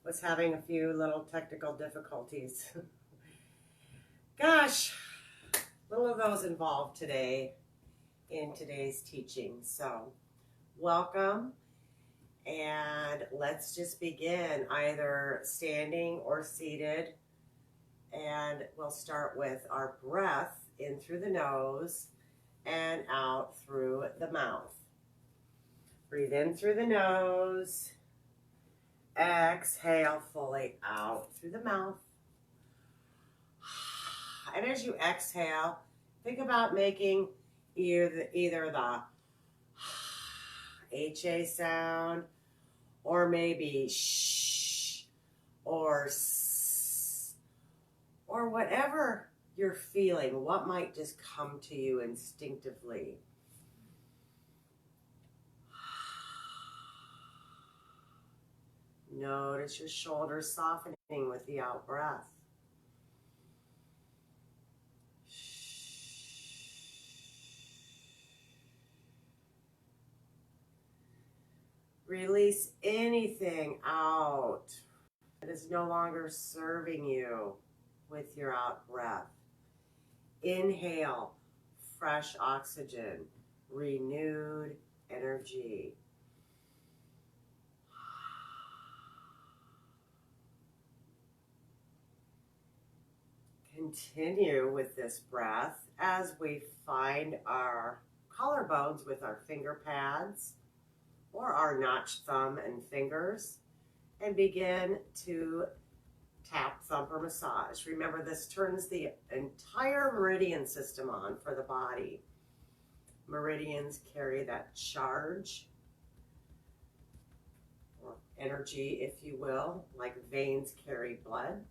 Was having a few little technical difficulties. Gosh, little of those involved today in today's teaching. So, welcome, and let's just begin either standing or seated. And we'll start with our breath in through the nose and out through the mouth. Breathe in through the nose. Exhale fully out through the mouth. And as you exhale, think about making either the HA sound, or maybe shh, or s, or whatever you're feeling, what might just come to you instinctively. Notice your shoulders softening with the out breath. Release anything out that is no longer serving you with your out breath. Inhale fresh oxygen, renewed energy. Continue with this breath as we find our collarbones with our finger pads or our notched thumb and fingers, and begin to tap, thump, or massage. Remember, this turns the entire meridian system on for the body. Meridians carry that charge or energy, if you will, like veins carry blood.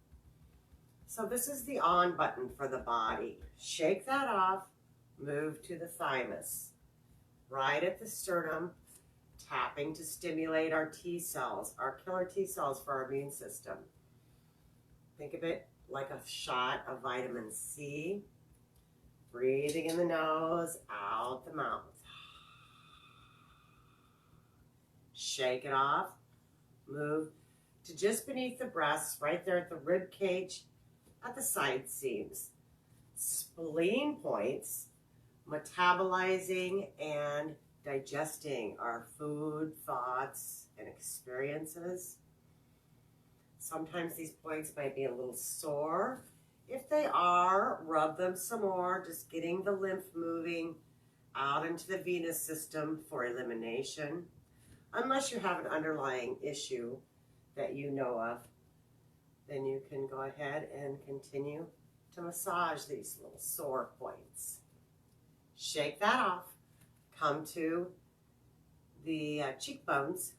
So this is the on button for the body. Shake that off, move to the thymus. Right at the sternum, tapping to stimulate our T cells, our killer T cells for our immune system. Think of it like a shot of vitamin C. Breathing in the nose, out the mouth. Shake it off, move to just beneath the breasts, right there at the rib cage, at the side seams. Spleen points, metabolizing and digesting our food, thoughts, and experiences. Sometimes these points might be a little sore. If they are, rub them some more, just getting the lymph moving out into the venous system for elimination. Unless you have an underlying issue that you know of, then you can go ahead and continue to massage these little sore points. Shake that off. Come to the cheekbones,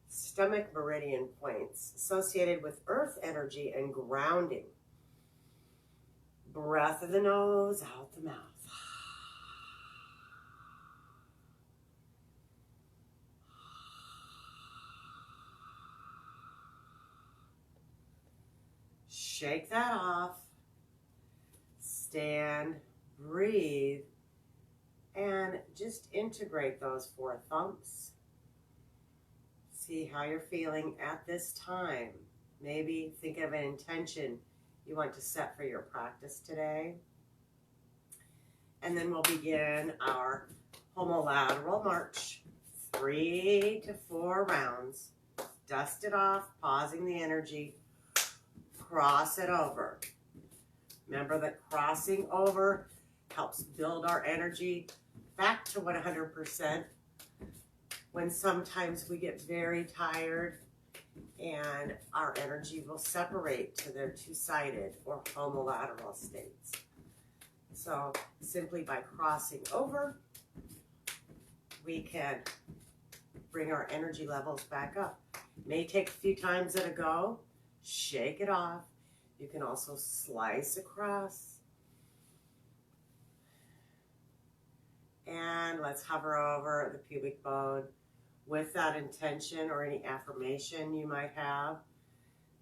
stomach meridian points associated with earth energy and grounding. Breath of the nose, out the mouth. Shake that off. Stand, breathe, and just integrate those 4 thumps. See how you're feeling at this time. Maybe think of an intention you want to set for your practice today. And then we'll begin our homolateral march. 3 to 4 rounds. Dust it off, pausing the energy. Cross it over. Remember that crossing over helps build our energy back to 100% when sometimes we get very tired and our energy will separate to their two-sided or homolateral states. So simply by crossing over, we can bring our energy levels back up. May take a few times at a go. Shake it off. You can also slice across. And let's hover over the pubic bone with that intention or any affirmation you might have.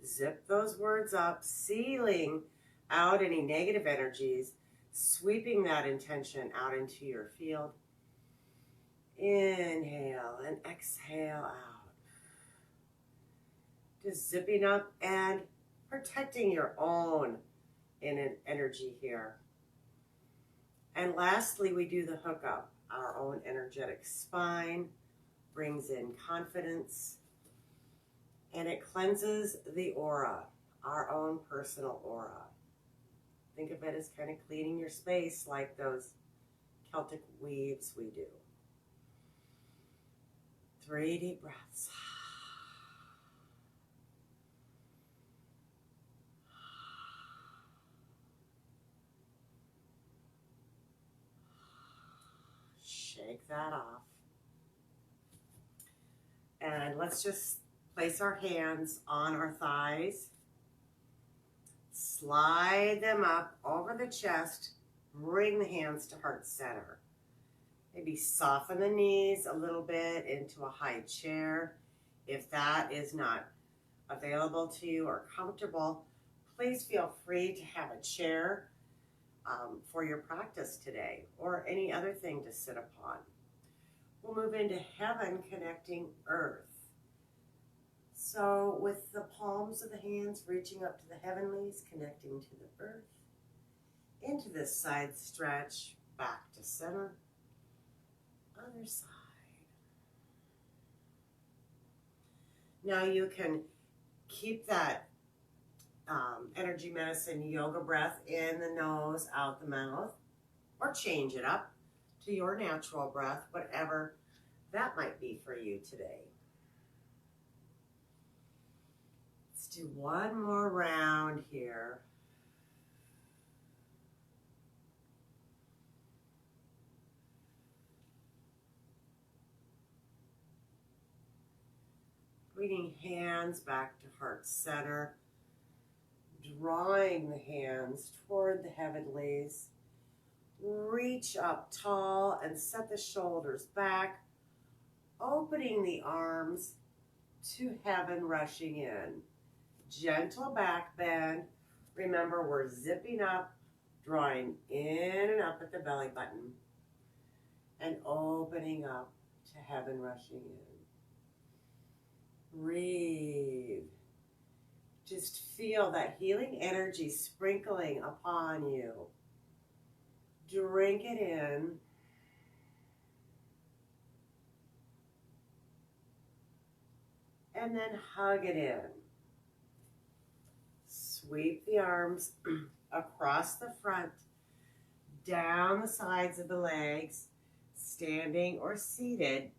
Zip those words up, sealing out any negative energies, sweeping that intention out into your field. Inhale and exhale out. Just zipping up and protecting your own energy here. And lastly, we do the hookup. Our own energetic spine brings in confidence, and it cleanses the aura, our own personal aura. Think of it as kind of cleaning your space like those Celtic weaves we do. 3 deep breaths. Shake that off. And let's just place our hands on our thighs. Slide them up over the chest. Bring the hands to heart center. Maybe soften the knees a little bit into a high chair. If that is not available to you or comfortable, please feel free to have a chair for your practice today, or any other thing to sit upon. We'll move into heaven, connecting earth. So with the palms of the hands reaching up to the heavenlies, connecting to the earth, into this side stretch, back to center, other side. Now you can keep that energy medicine yoga breath in the nose, out the mouth, or change it up to your natural breath, whatever that might be for you today. Let's do one more round here. Bringing hands back to heart center. Drawing the hands toward the heavenlies. Reach up tall and set the shoulders back. Opening the arms to heaven, rushing in. Gentle back bend. Remember, we're zipping up, drawing in and up at the belly button. And opening up to heaven, rushing in. Breathe. Just feel that healing energy sprinkling upon you. Drink it in. And then hug it in. Sweep the arms across the front, down the sides of the legs, standing or seated,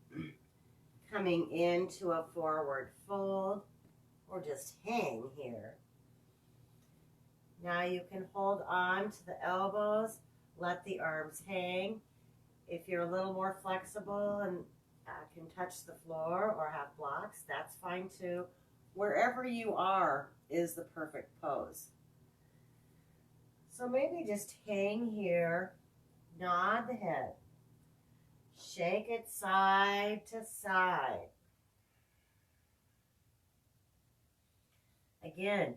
coming into a forward fold, or just hang here. Now you can hold on to the elbows, let the arms hang. If you're a little more flexible and can touch the floor or have blocks, that's fine too. Wherever you are is the perfect pose. So maybe just hang here, nod the head, shake it side to side. Again,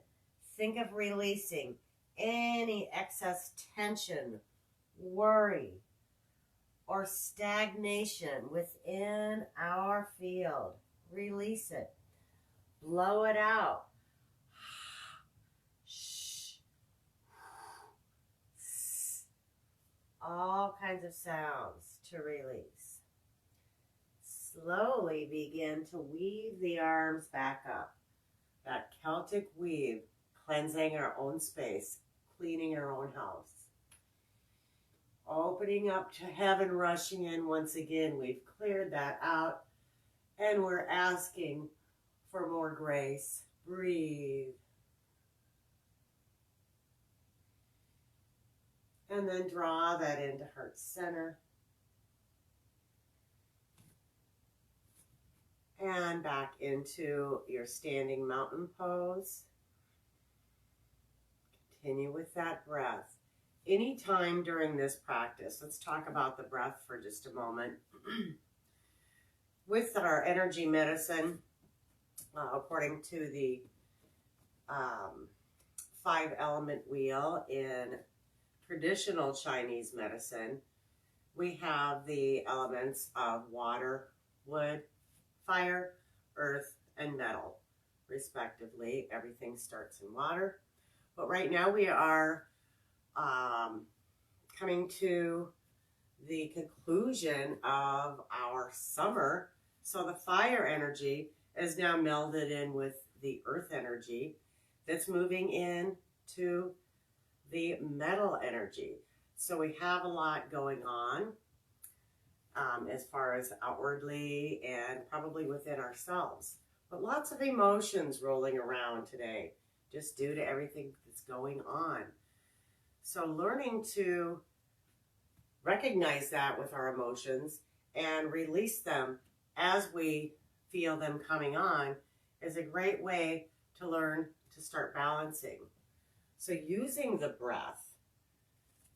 think of releasing any excess tension, worry, or stagnation within our field. Release it. Blow it out. All kinds of sounds to release. Slowly begin to weave the arms back up. That Celtic weave, cleansing our own space, cleaning our own house. Opening up to heaven, rushing in once again. We've cleared that out, and we're asking for more grace. Breathe. And then draw that into heart center. And back into your standing mountain pose. Continue with that breath. Anytime during this practice, let's talk about the breath for just a moment. With our energy medicine, according to the 5-element wheel in traditional Chinese medicine, we have the elements of water, wood, fire, earth, and metal. respectively. Everything starts in water. But right now we are coming to the conclusion of our summer. So the fire energy is now melded in with the earth energy that's moving in to the metal energy. So we have a lot going on as far as outwardly and probably within ourselves. But lots of emotions rolling around today just due to everything that's going on. So learning to recognize that with our emotions and release them as we feel them coming on is a great way to learn to start balancing. So using the breath,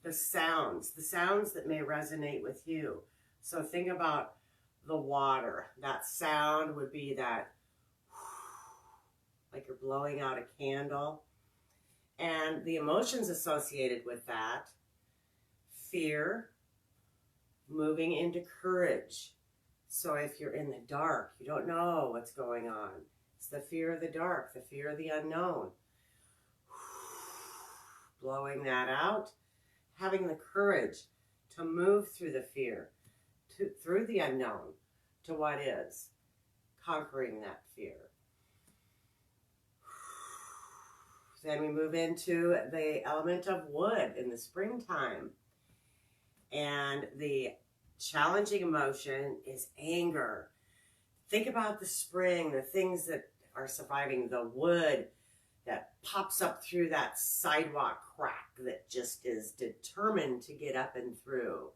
the sounds that may resonate with you. So think about the water. That sound would be that, like you're blowing out a candle. And the emotions associated with that, fear, moving into courage. So if you're in the dark, you don't know what's going on. It's the fear of the dark, the fear of the unknown. Blowing that out, having the courage to move through the fear, through the unknown to what is, conquering that fear. Then we move into the element of wood in the springtime. And the challenging emotion is anger. Think about the spring, the things that are surviving, the wood that pops up through that sidewalk crack that just is determined to get up and through.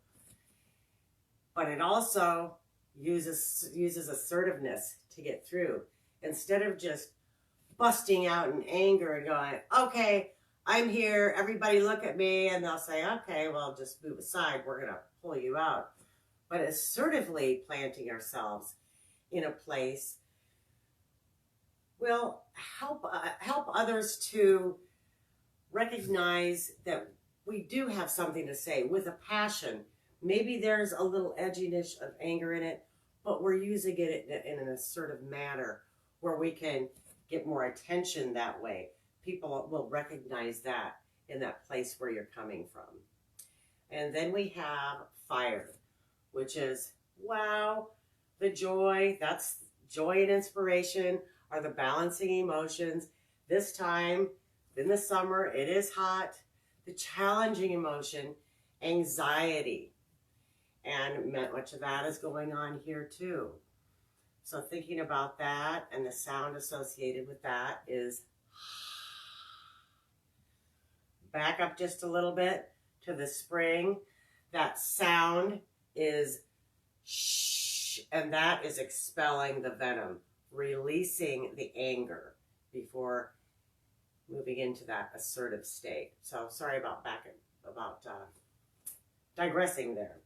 But it also uses assertiveness to get through. Instead of just busting out in anger and going, okay, I'm here, everybody look at me, and they'll say, okay, well, just move aside, we're going to pull you out. But assertively planting ourselves in a place will help others to recognize that we do have something to say with a passion. Maybe there's a little edginess of anger in it, but we're using it in an assertive manner where we can get more attention that way. People will recognize that in that place where you're coming from. And then we have fire, which is, wow, the joy. That's joy and inspiration are the balancing emotions. This time in the summer, it is hot. The challenging emotion, anxiety. And much of that is going on here too. So thinking about that and the sound associated with that is back up just a little bit to the spring. That sound is shh, and that is expelling the venom, releasing the anger before moving into that assertive state. So sorry about digressing there.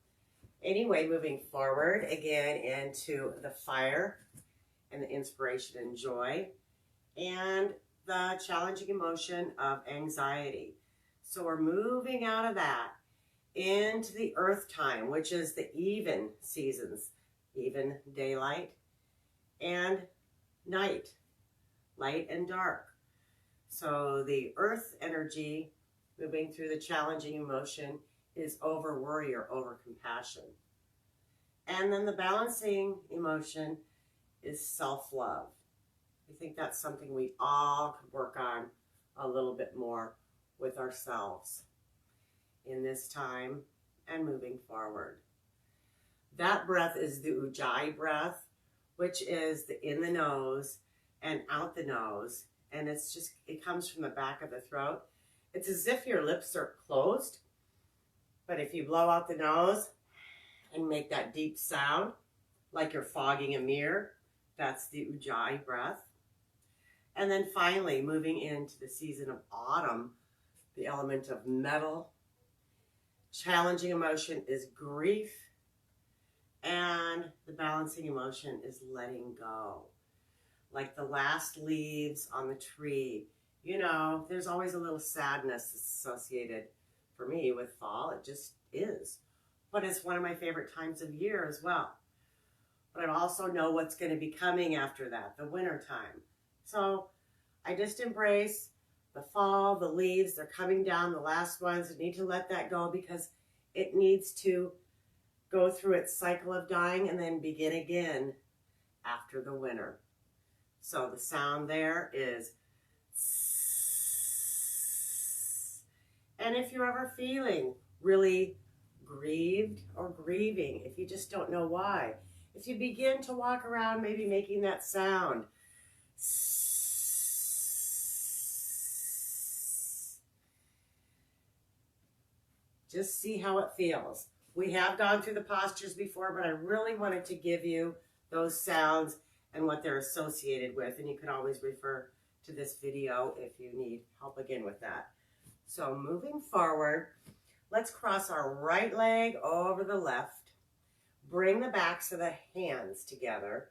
Anyway, moving forward again into the fire and the inspiration and joy and the challenging emotion of anxiety. So we're moving out of that into the earth time, which is the even seasons, even daylight and night, light and dark. So the earth energy moving through the challenging emotion is over worry or over compassion. And then the balancing emotion is self-love. I think that's something we all could work on a little bit more with ourselves in this time and moving forward. That breath is the Ujjayi breath, which is the in the nose and out the nose. And it comes from the back of the throat. It's as if your lips are closed, but if you blow out the nose and make that deep sound, like you're fogging a mirror, that's the Ujjayi breath. And then finally, moving into the season of autumn, the element of metal. Challenging emotion is grief, and the balancing emotion is letting go. Like the last leaves on the tree. You know, there's always a little sadness associated for me with fall. It just is. But it's one of my favorite times of year as well. But I also know what's going to be coming after that, the winter time. So I just embrace the fall, the leaves, they're coming down, the last ones. I need to let that go because it needs to go through its cycle of dying and then begin again after the winter. So the sound there is, and if you're ever feeling really grieved or grieving, if you just don't know why, if you begin to walk around maybe making that sound, just see how it feels. We have gone through the postures before, but I really wanted to give you those sounds and what they're associated with. And you can always refer to this video if you need help again with that. So moving forward, let's cross our right leg over the left. Bring the backs of the hands together.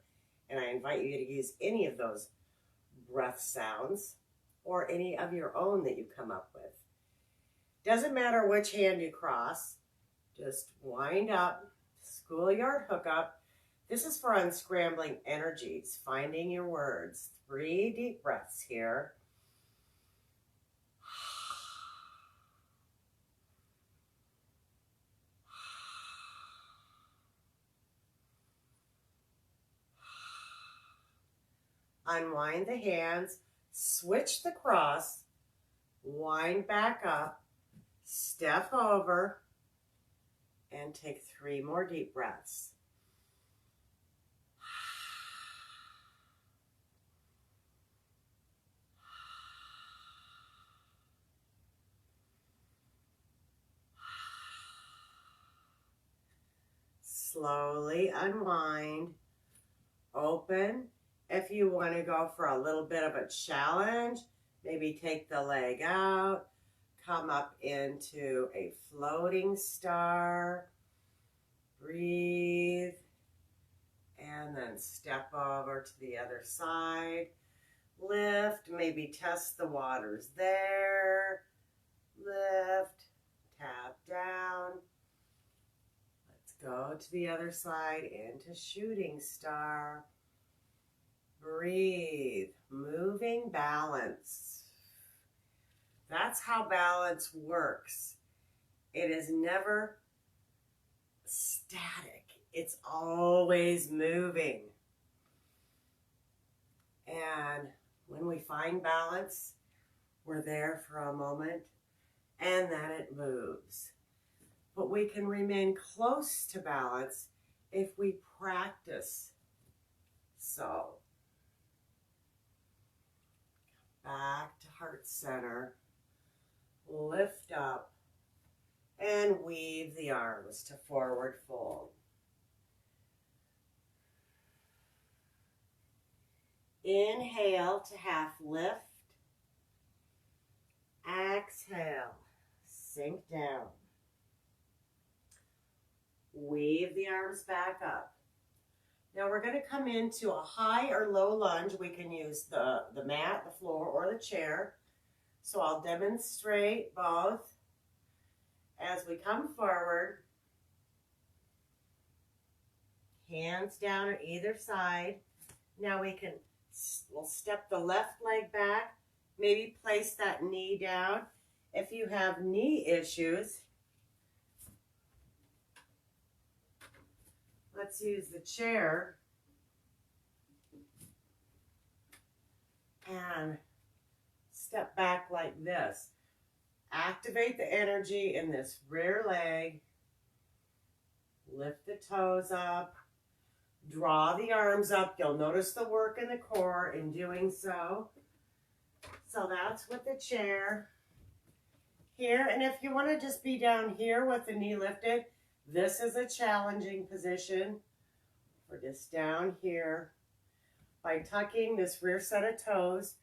And I invite you to use any of those breath sounds or any of your own that you come up with. Doesn't matter which hand you cross, just wind up, schoolyard hookup. This is for unscrambling energies, finding your words. 3 deep breaths here. Unwind the hands, switch the cross, wind back up, step over, and take 3 more deep breaths. Slowly unwind, open. If you want to go for a little bit of a challenge, maybe take the leg out, come up into a floating star, breathe, and then step over to the other side. Lift, maybe test the waters there. Lift, tap down. Let's go to the other side into shooting star. Breathe, moving balance. That's how balance works. It is never static. It's always moving. And when we find balance, we're there for a moment and then it moves. But we can remain close to balance if we practice. So, back to heart center, lift up, and weave the arms to forward fold. Inhale to half lift. Exhale, sink down. Weave the arms back up. Now we're going to come into a high or low lunge. We can use the mat, the floor, or the chair. So I'll demonstrate both as we come forward. Hands down at either side. Now we'll step the left leg back. Maybe place that knee down. If you have knee issues, let's use the chair and step back like this. Activate the energy in this rear leg. Lift the toes up. Draw the arms up. You'll notice the work in the core in doing so. So that's with the chair. Here, and if you want to just be down here with the knee lifted, this is a challenging position. We're just down here. By tucking this rear set of toes,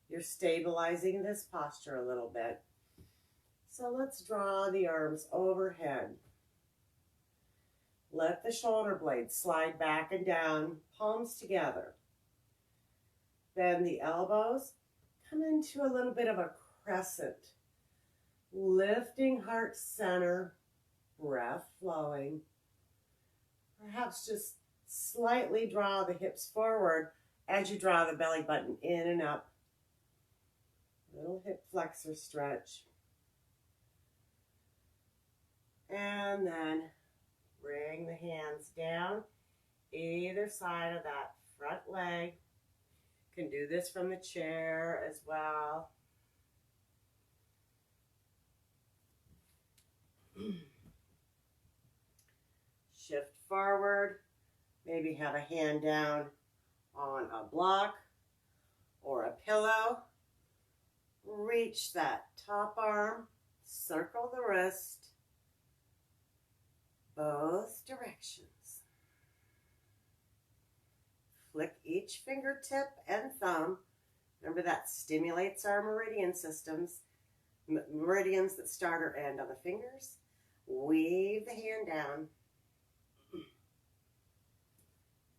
you're stabilizing this posture a little bit. So let's draw the arms overhead. Let the shoulder blades slide back and down, palms together. Bend the elbows, come into a little bit of a crescent. Lifting heart center, breath flowing. Perhaps just slightly draw the hips forward, as you draw the belly button in and up. Little hip flexor stretch. And then bring the hands down either side of that front leg. You can do this from the chair as well. Shift forward. Maybe have a hand down on a block or a pillow. Reach that top arm. Circle the wrist. Both directions. Flick each fingertip and thumb. Remember that stimulates our meridian systems. Meridians that start or end on the fingers. Weave the hand down.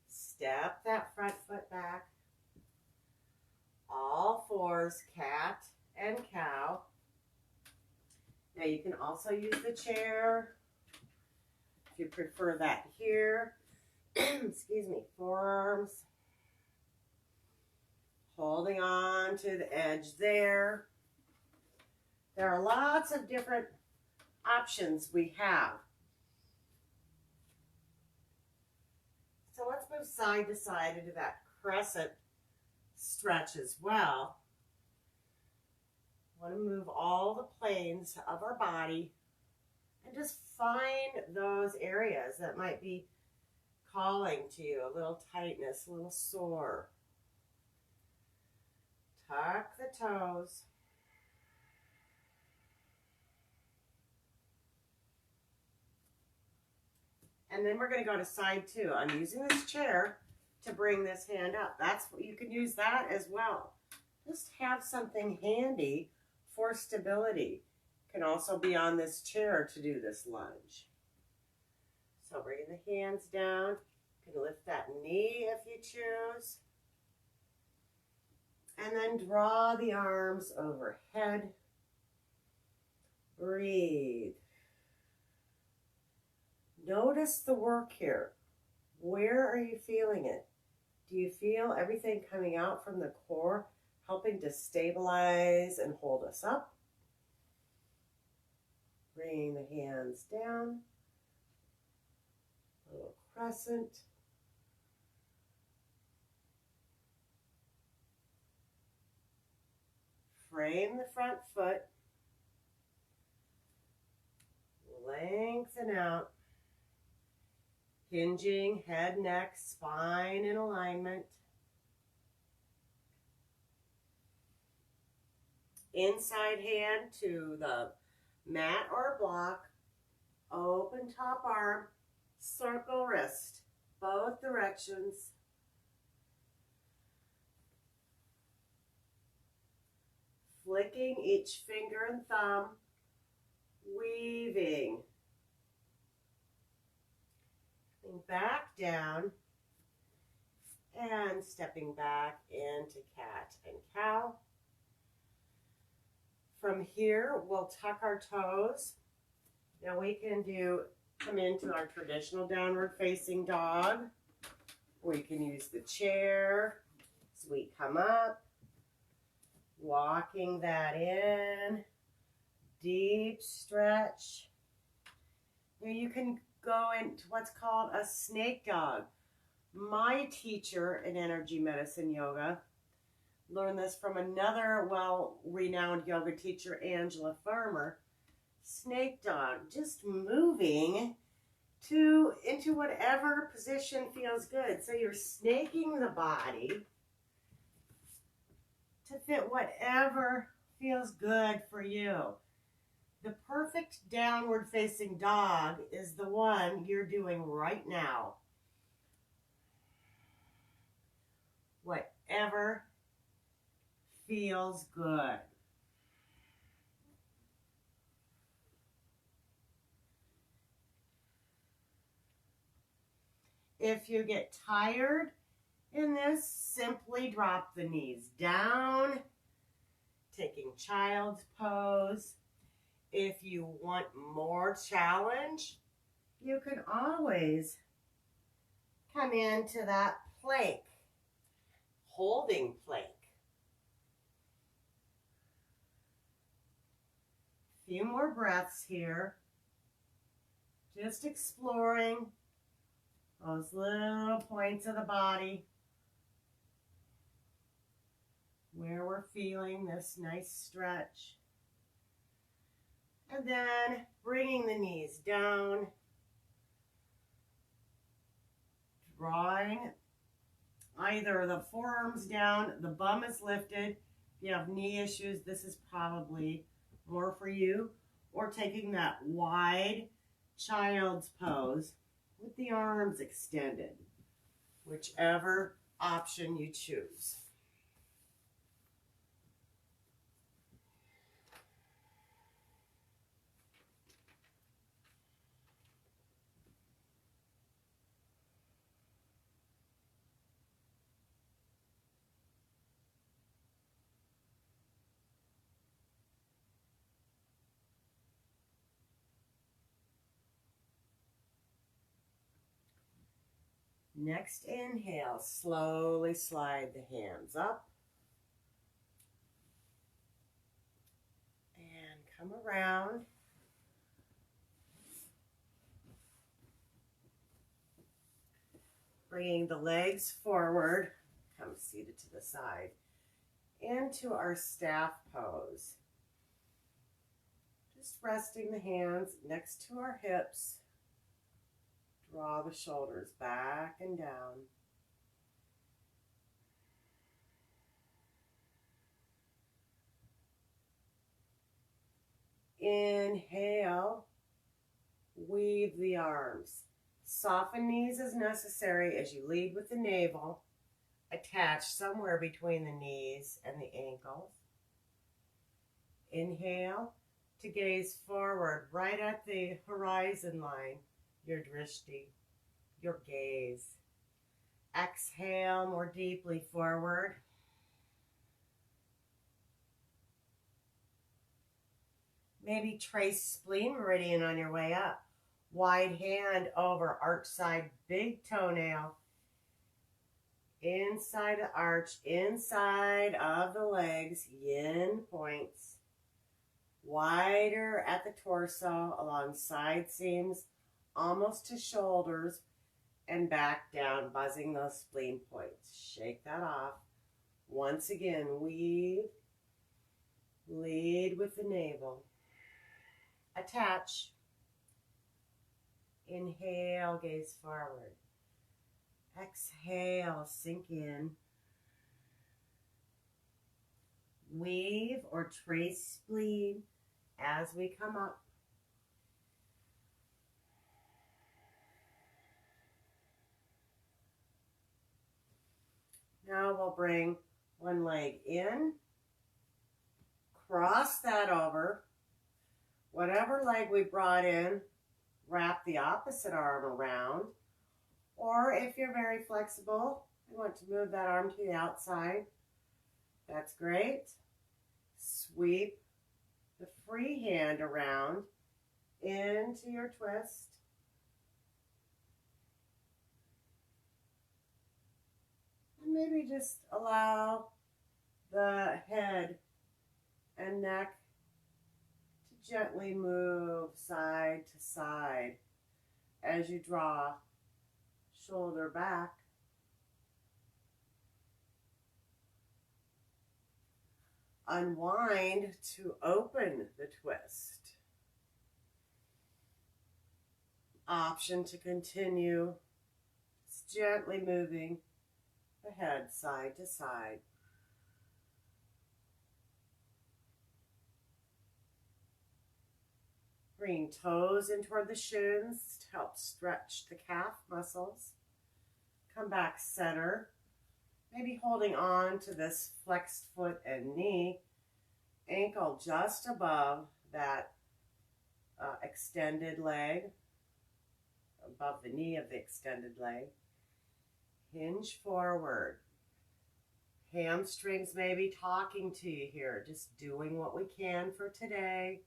Step that front foot back. All fours, cat and cow. Now you can also use the chair if you prefer that here. Excuse me, forearms. Holding on to the edge there. There are lots of different options we have. So let's move side to side into that crescent stretch as well. Want to move all the planes of our body and just find those areas that might be calling to you. A little tightness, a little sore. Tuck the toes. And then we're going to go to side two. I'm using this chair to bring this hand up. That's what you can use that as well. Just have something handy for stability. Can also be on this chair to do this lunge. So bring the hands down. You can lift that knee if you choose. And then draw the arms overhead. Breathe. Notice the work here. Where are you feeling it? Do you feel everything coming out from the core, helping to stabilize and hold us up? Bring the hands down. A little crescent. Frame the front foot. Lengthen out. Hinging, head, neck, spine in alignment. Inside hand to the mat or block. Open top arm. Circle wrist. Both directions. Flicking each finger and thumb. Weaving. Back down and stepping back into cat and cow. From here, we'll tuck our toes. Now we can come into our traditional downward facing dog. We can use the chair as we come up, walking that in, deep stretch. Now you can go into what's called a snake dog. My teacher in energy medicine yoga learned this from another well-renowned yoga teacher, Angela Farmer. Snake dog, just moving into whatever position feels good. So you're snaking the body to fit whatever feels good for you. The perfect downward facing dog is the one you're doing right now. Whatever feels good. If you get tired in this, simply drop the knees down, taking child's pose. If you want more challenge, you can always come into that plank, holding plank. A few more breaths here. Just exploring those little points of the body where we're feeling this nice stretch. And then bringing the knees down, drawing either the forearms down, the bum is lifted. If you have knee issues, this is probably more for you. Or taking that wide child's pose with the arms extended, whichever option you choose. Next inhale, slowly slide the hands up. And come around. Bringing the legs forward, come seated to the side, into our staff pose. Just resting the hands next to our hips. Draw the shoulders back and down. Inhale, weave the arms. Soften knees as necessary as you lead with the navel. Attach somewhere between the knees and the ankles. Inhale to gaze forward right at the horizon line. Your drishti, your gaze. Exhale more deeply forward. Maybe trace spleen meridian on your way up. Wide hand over arch side, big toenail. Inside the arch, inside of the legs, yin points. Wider at the torso, along side seams, almost to shoulders, and back down, buzzing those spleen points. Shake that off. Once again, weave, lead with the navel. Attach. Inhale, gaze forward. Exhale, sink in. Weave or trace spleen as we come up. Now we'll bring one leg in, cross that over. Whatever leg we brought in, wrap the opposite arm around. Or if you're very flexible, you want to move that arm to the outside, that's great. Sweep the free hand around into your twist. And maybe just allow the head and neck to gently move side to side as you draw shoulder back. Unwind to open the twist. Option to continue, just gently moving the head side to side. Bringing toes in toward the shins to help stretch the calf muscles. Come back center. Maybe holding on to this flexed foot and knee. Ankle just above that extended leg. Above the knee of the extended leg. Hinge forward. Hamstrings may be talking to you here. Just doing what we can for today.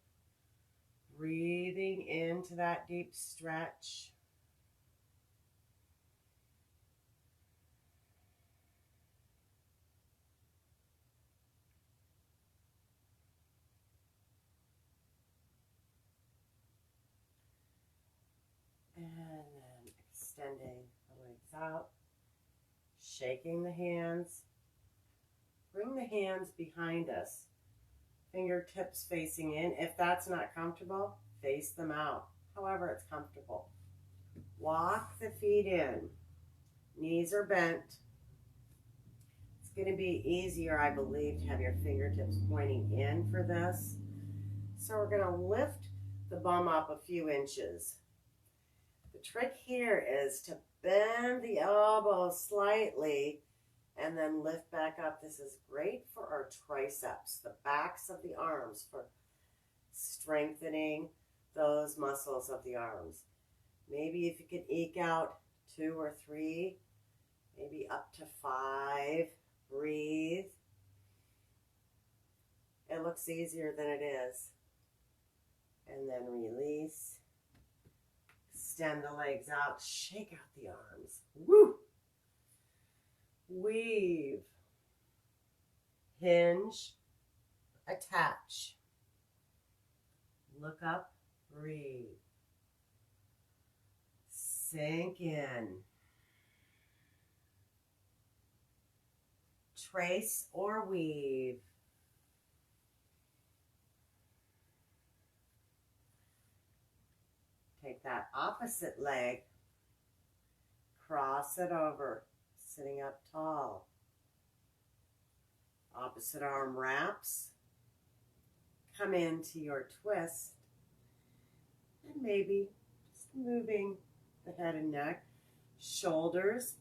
Breathing into that deep stretch. shaking the hands. Bring the hands behind us. Fingertips facing in. If that's not comfortable, face them out. However it's comfortable. Walk the feet in. Knees are bent. It's going to be easier, I believe, to have your fingertips pointing in for this. So we're going to lift the bum up a few inches. The trick here is to bend the elbow slightly and then lift back up. This is great for our triceps, the backs of the arms, for strengthening those muscles of the arms. Maybe if you could eke out 2 or 3, maybe up to 5. Breathe. It looks easier than it is. And then release. Extend the legs out. Shake out the arms. Woo! Weave. Hinge. Attach. Look up. Breathe. Sink in. Trace or weave. Take that opposite leg, cross it over, sitting up tall. Opposite arm wraps. Come into your twist. And maybe just moving the head and neck. Shoulders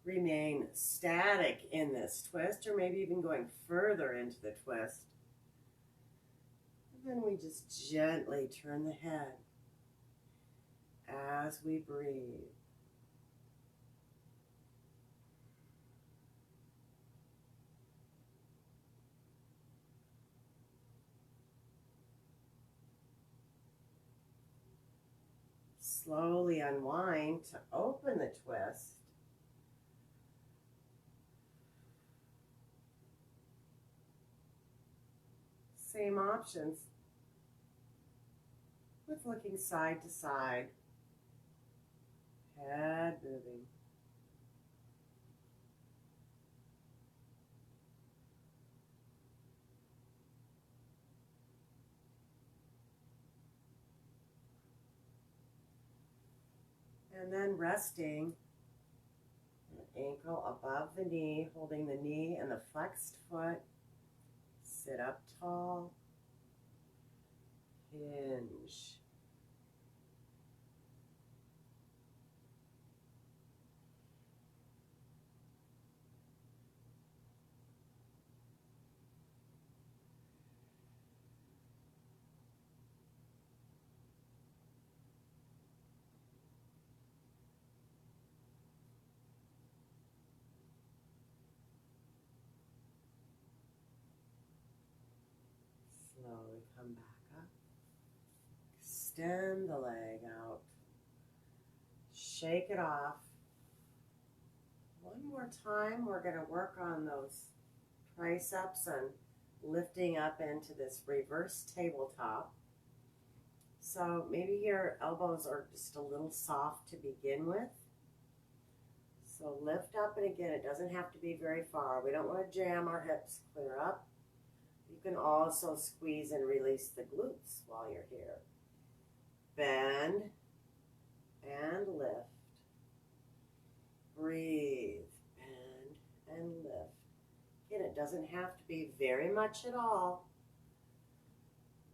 remain static in this twist, or maybe even going further into the twist. And then we just gently turn the head as we breathe. Slowly unwind to open the twist. Same options with looking side to side. Head moving. And then resting, an ankle above the knee, holding the knee and the flexed foot. Sit up tall. Hinge. Slowly come back up. Extend the leg out. Shake it off. One more time, we're going to work on those triceps and lifting up into this reverse tabletop. So maybe your elbows are just a little soft to begin with. So lift up, and again, it doesn't have to be very far. We don't want to jam our hips clear up. You can also squeeze and release the glutes while you're here. Bend and lift. Breathe, bend and lift. Again, it doesn't have to be very much at all.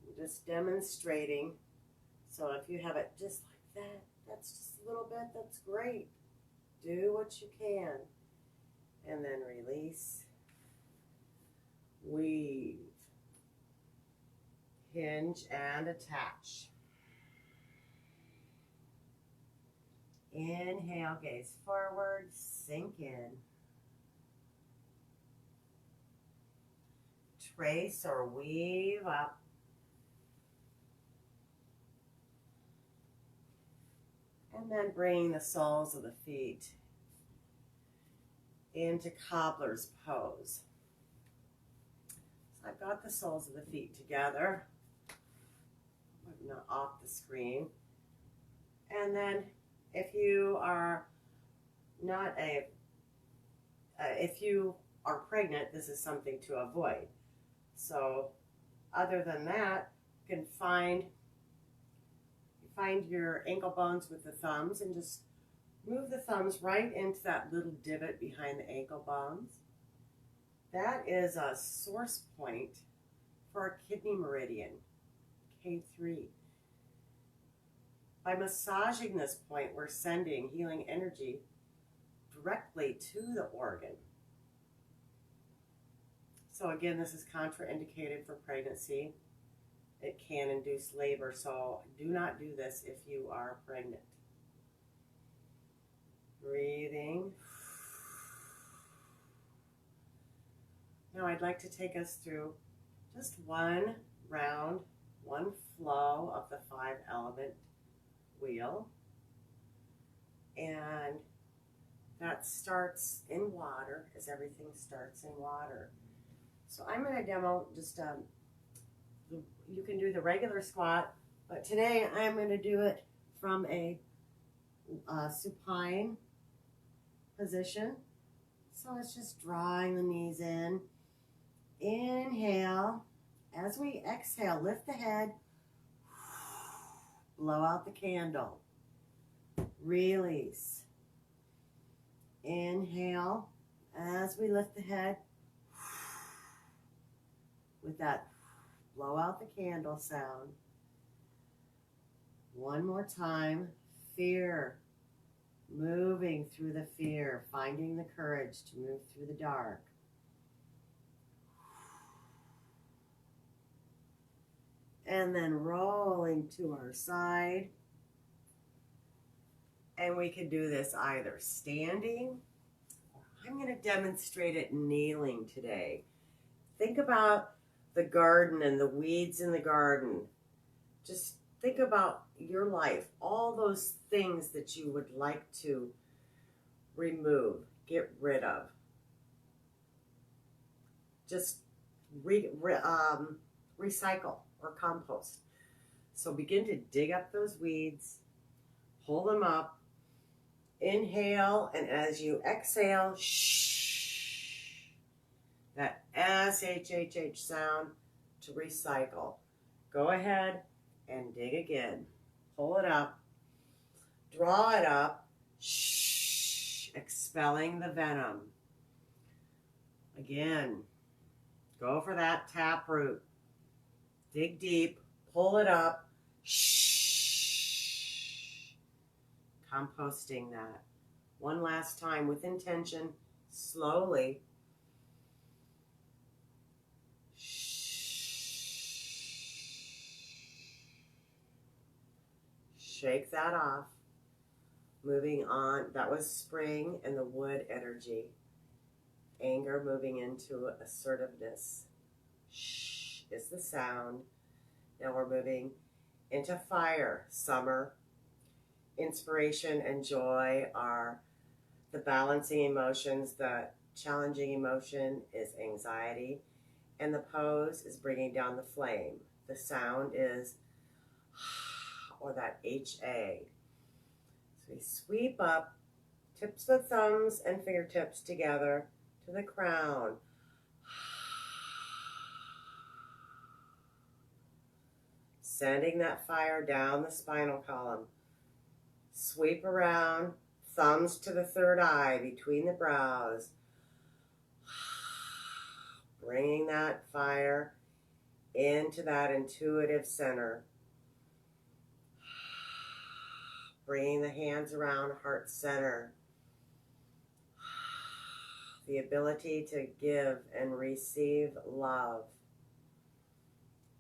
I'm just demonstrating. So if you have it just like that, that's just a little bit, that's great. Do what you can. And then release. Weave. Hinge and attach. Inhale, gaze forward, sink in. Trace or weave up. And then bring the soles of the feet into cobbler's pose. So I've got the soles of the feet together. I'm not off the screen. And then if you are not a if you are pregnant, this is something to avoid. So other than that, you can find your ankle bones with the thumbs and just move the thumbs right into that little divot behind the ankle bones. That is a source point for our kidney meridian, K3. By massaging this point, we're sending healing energy directly to the organ. So again, this is contraindicated for pregnancy. It can induce labor, so do not do this if you are pregnant. Breathing. Now I'd like to take us through just one round, one flow of the 5-element wheel. And that starts in water, as everything starts in water. So I'm going to demo just, you can do the regular squat, but today I'm going to do it from a supine position. So it's just drawing the knees in. Inhale. As we exhale, lift the head. Blow out the candle. Release. Inhale. As we lift the head. With that blow out the candle sound. One more time. Fear. Moving through the fear. Finding the courage to move through the dark. And then rolling to our side. And we can do this either standing, or I'm going to demonstrate it kneeling today. Think about the garden and the weeds in the garden. Just think about your life, all those things that you would like to remove, get rid of. Just recycle or compost. So begin to dig up those weeds, pull them up, inhale, and as you exhale, shh, that S-H-H-H sound to recycle. Go ahead and dig again. Pull it up, draw it up, shh, expelling the venom. Again, go for that taproot. Dig deep, pull it up, shh. Composting that. One last time with intention, slowly. Shake that off. Moving on, that was spring and the wood energy. Anger moving into assertiveness. Shh is the sound. Now we're moving into fire. Summer. Inspiration and joy are the balancing emotions. The challenging emotion is anxiety. And the pose is bringing down the flame. The sound is, or that HA. So we sweep up, tips of thumbs and fingertips together to the crown. Sending that fire down the spinal column. Sweep around, thumbs to the third eye between the brows. Bringing that fire into that intuitive center. Bringing the hands around heart center. The ability to give and receive love.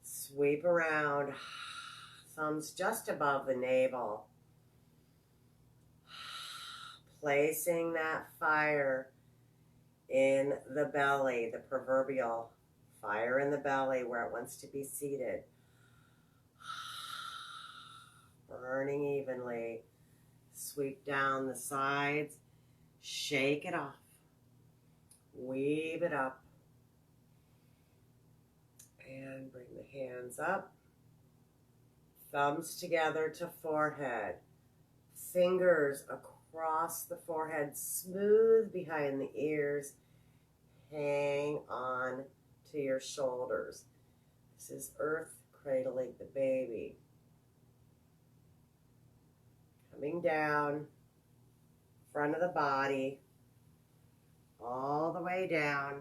Sweep around, thumbs just above the navel. Placing that fire in the belly, the proverbial fire in the belly where it wants to be seated. Burning evenly. Sweep down the sides. Shake it off. Weave it up. And bring the hands up. Thumbs together to forehead. Fingers across across the forehead, smooth behind the ears. Hang on to your shoulders. This is Earth cradling the baby. Coming down, front of the body, all the way down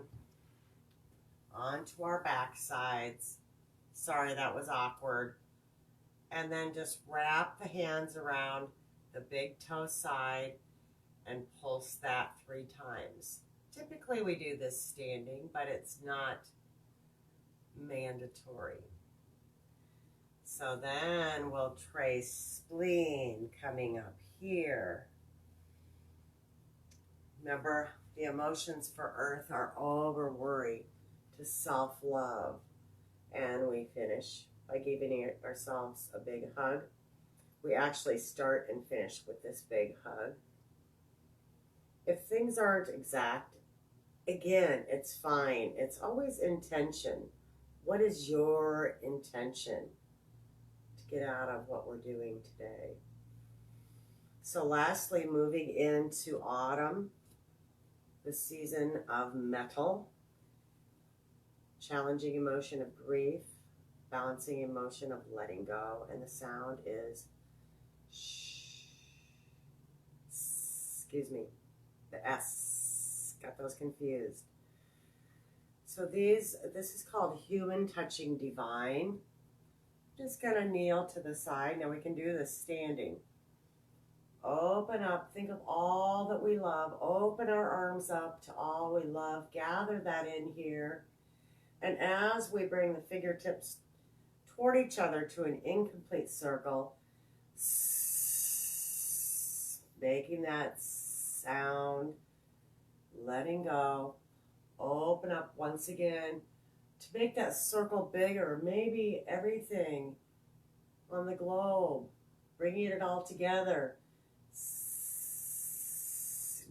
onto our back sides. Sorry, that was awkward. And then just wrap the hands around the big toe side and pulse that 3 times. Typically we do this standing, but it's not mandatory. So then we'll trace spleen coming up here. Remember, the emotions for Earth are over worry to self-love. And we finish by giving ourselves a big hug. We actually start and finish with this big hug. If things aren't exact, again, it's fine. It's always intention. What is your intention to get out of what we're doing today? So lastly, moving into autumn, the season of metal, challenging emotion of grief, balancing emotion of letting go, and the sound is shh. Excuse me, the S, got those confused. So this is called human touching divine. Just gonna kneel to the side. Now we can do this standing. Open up, think of all that we love. Open our arms up to all we love. Gather that in here. And as we bring the fingertips toward each other to an incomplete circle, making that sound, letting go, open up once again to make that circle bigger, maybe everything on the globe, bringing it all together,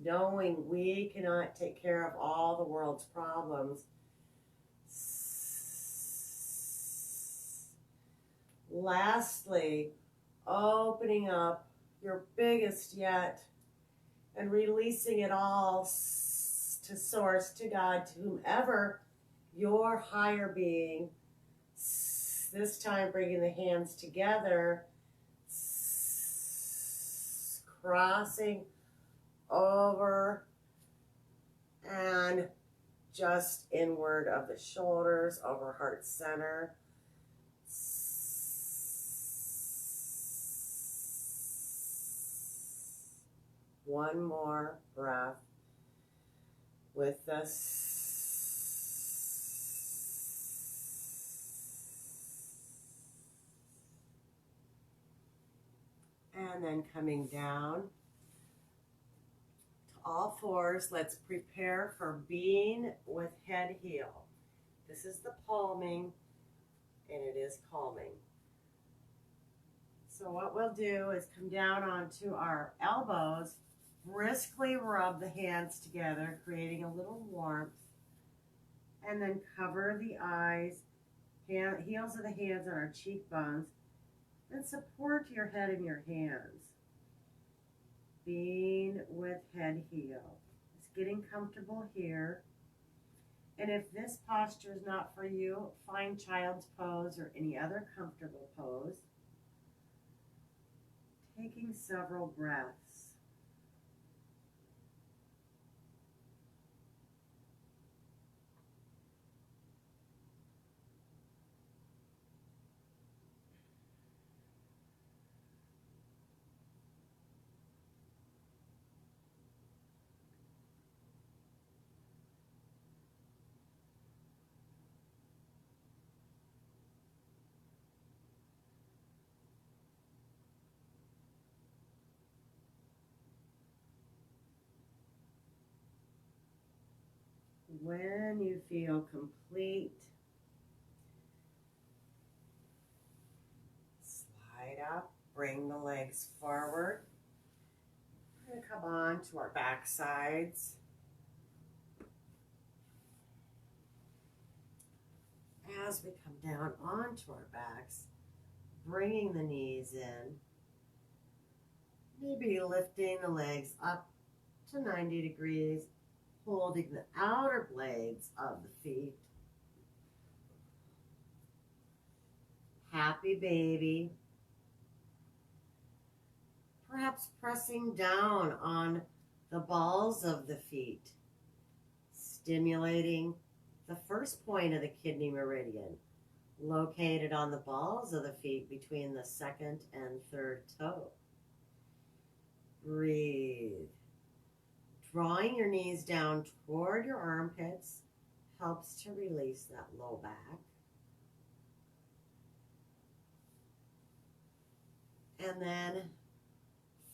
knowing we cannot take care of all the world's problems. Lastly, opening up your biggest yet and releasing it all to Source, to God, to whomever your higher being. This time bringing the hands together, crossing over and just inward of the shoulders, over heart center. One more breath with this. And then coming down to all fours, let's prepare for being with head heel. This is the palming, and it is calming. So what we'll do is come down onto our elbows, briskly rub the hands together, creating a little warmth, and then cover the eyes, heels of the hands on our cheekbones, and support your head in your hands. Being with head heel. It's getting comfortable here. And if this posture is not for you, find child's pose or any other comfortable pose. Taking several breaths. When you feel complete, slide up, bring the legs forward. We're going to come on to our back sides. As we come down onto our backs, bringing the knees in, Maybe lifting the legs up to 90 degrees, holding the outer blades of the feet. Happy baby. Perhaps pressing down on the balls of the feet, stimulating the first point of the kidney meridian, located on the balls of the feet between the second and third toe. Breathe. Drawing your knees down toward your armpits helps to release that low back. And then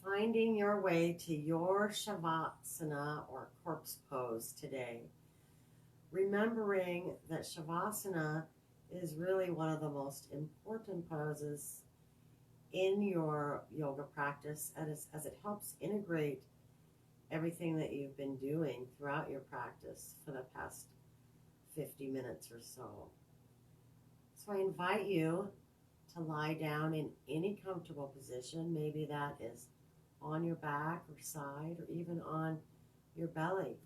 finding your way to your Shavasana or corpse pose today. Remembering that Shavasana is really one of the most important poses in your yoga practice as it helps integrate everything that you've been doing throughout your practice for the past 50 minutes or so. So I invite you to lie down in any comfortable position. Maybe that is on your back or side or even on your belly.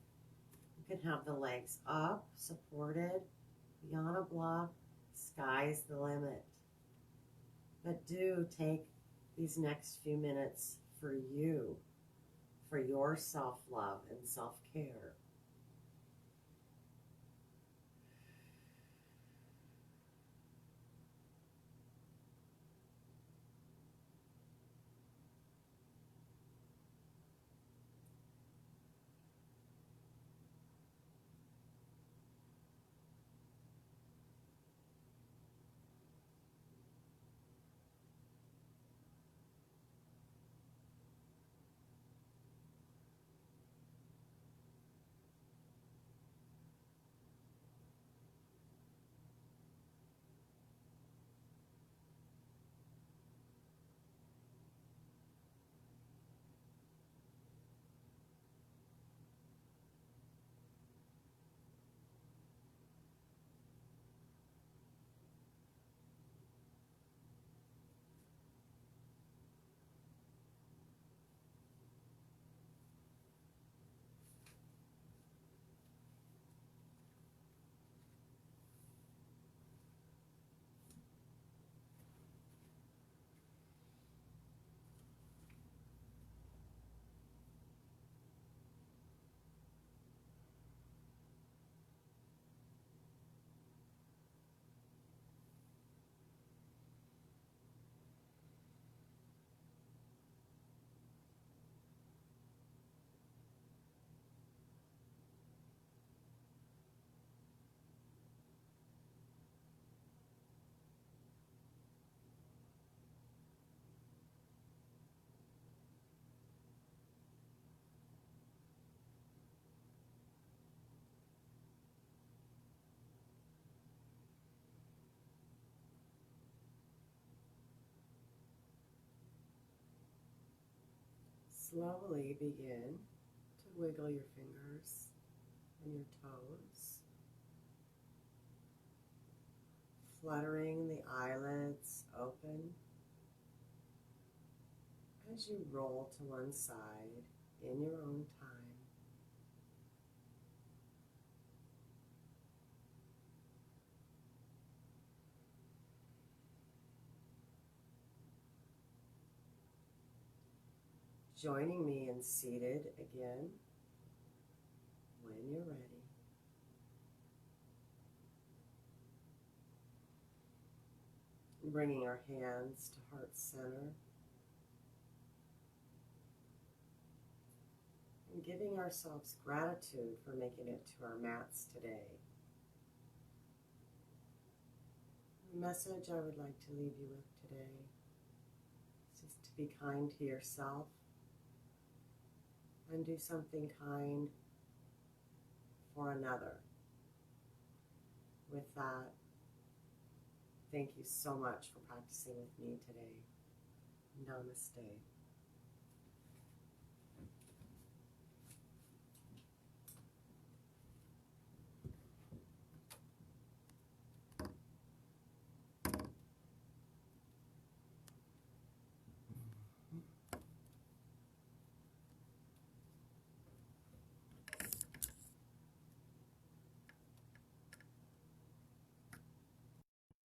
You can have the legs up, supported, beyond a block. Sky's the limit. But do take these next few minutes for you, for your self-love and self-care. Slowly begin to wiggle your fingers and your toes, fluttering the eyelids open as you roll to one side in your own time. Joining me in seated again when you're ready. Bringing our hands to heart center and giving ourselves gratitude for making it to our mats today. The message I would like to leave you with today is just to be kind to yourself and do something kind for another. With that, thank you so much for practicing with me today. Namaste.